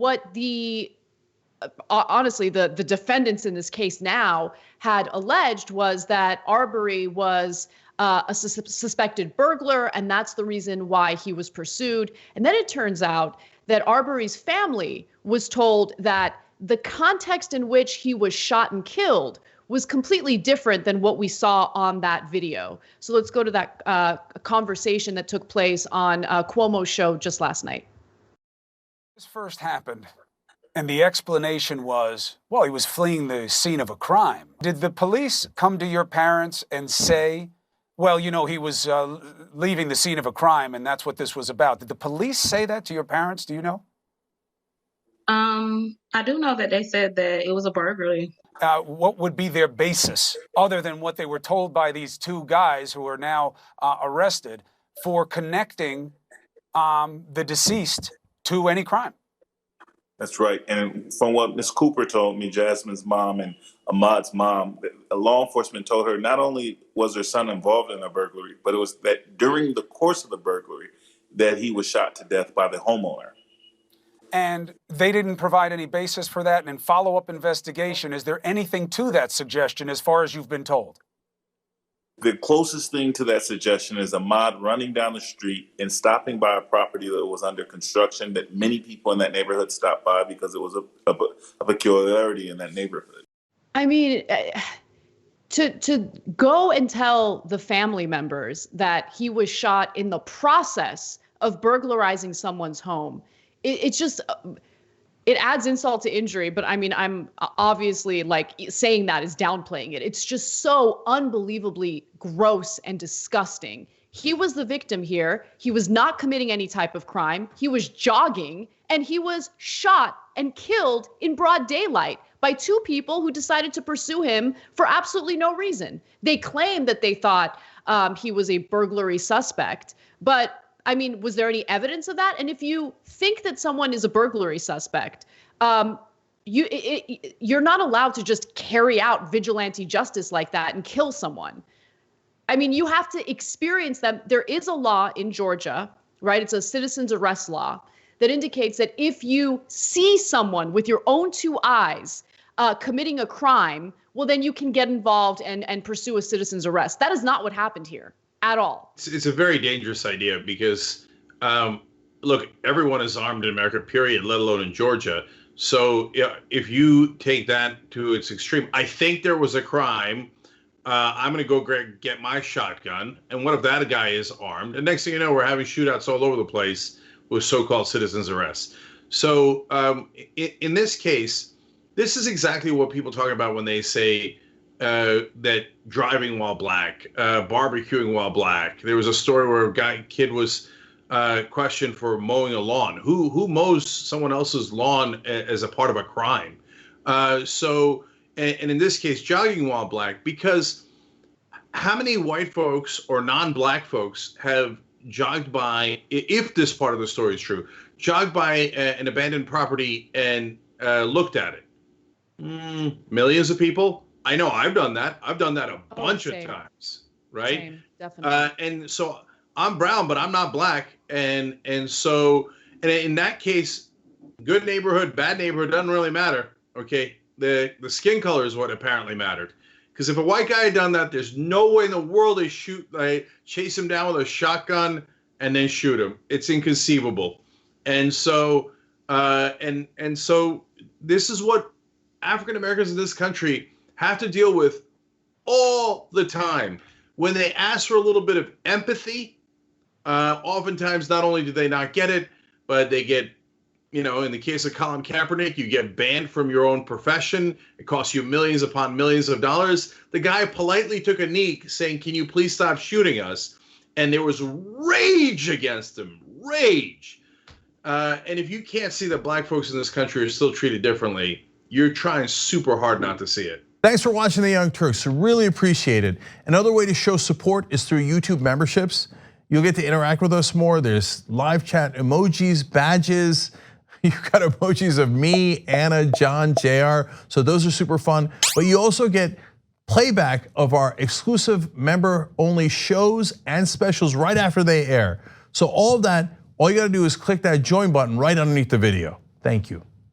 what honestly, the defendants in this case now had alleged was that Arbery was a suspected burglar, and that's the reason why he was pursued. And then it turns out that Arbery's family was told that the context in which he was shot and killed was completely different than what we saw on that video. So let's go to that conversation that took place on Cuomo's show just last night. This first happened, and the explanation was, well, he was fleeing the scene of a crime. Did the police come to your parents and say, well, you know, he was leaving the scene of a crime, and that's what this was about? Did the police say that to your parents? Do you know? I do know that they said that it was a burglary. What would be their basis, other than what they were told by these two guys who are now arrested for connecting the deceased to any crime? That's right. And from what Ms. Cooper told me, Jasmine's mom and Ahmaud's mom, law enforcement told her not only was her son involved in a burglary, but it was that during the course of the burglary that he was shot to death by the homeowner. And they didn't provide any basis for that. And in follow-up investigation, is there anything to that suggestion as far as you've been told? The closest thing to that suggestion is Ahmaud running down the street and stopping by a property that was under construction that many people in that neighborhood stopped by because it was a peculiarity in that neighborhood. I mean, to go and tell the family members that he was shot in the process of burglarizing someone's home, it's just, it adds insult to injury. But I mean, I'm obviously like saying that is downplaying it. It's just so unbelievably gross and disgusting. He was the victim here. He was not committing any type of crime. He was jogging and he was shot and killed in broad daylight by two people who decided to pursue him for absolutely no reason. They claimed that they thought he was a burglary suspect, but I mean, was there any evidence of that? And if you think that someone is a burglary suspect, you're not allowed to just carry out vigilante justice like that and kill someone. I mean, you have to experience them. There is a law in Georgia, right? It's a citizen's arrest law that indicates that if you see someone with your own two eyes committing a crime, well, then you can get involved and pursue a citizen's arrest. That is not what happened here. At all. It's a very dangerous idea because, look, everyone is armed in America, period, let alone in Georgia. So if you take that to its extreme, I think there was a crime. I'm going to go get my shotgun. And what if that guy is armed? And next thing you know, we're having shootouts all over the place with so-called citizens' arrests. So in this case, this is exactly what people talk about when they say that driving while black, barbecuing while black. There was a story where a kid was questioned for mowing a lawn. Who mows someone else's lawn as a part of a crime? And in this case, jogging while black, because how many white folks or non-black folks have jogged by, if this part of the story is true, jogged by an abandoned property and looked at it? Millions of people. I know I've done that. I've done that a bunch of times, right? Same, definitely. And so I'm brown, but I'm not black. And so in that case, good neighborhood, bad neighborhood, doesn't really matter. Okay, the skin color is what apparently mattered. Because if a white guy had done that, there's no way in the world they chase him down with a shotgun and then shoot him. It's inconceivable. And so so this is what African Americans in this country have to deal with all the time. When they ask for a little bit of empathy, oftentimes not only do they not get it, but they get, in the case of Colin Kaepernick, you get banned from your own profession. It costs you millions upon millions of dollars. The guy politely took a knee saying, "Can you please stop shooting us?" And there was rage against him, rage. And if you can't see that black folks in this country are still treated differently, you're trying super hard not to see it. Thanks for watching The Young Turks. Really appreciate it. Another way to show support is through YouTube memberships. You'll get to interact with us more. There's live chat emojis, badges. You've got emojis of me, Anna, John, JR. So those are super fun. But you also get playback of our exclusive member-only shows and specials right after they air. So all of that, all you gotta do is click that join button right underneath the video. Thank you.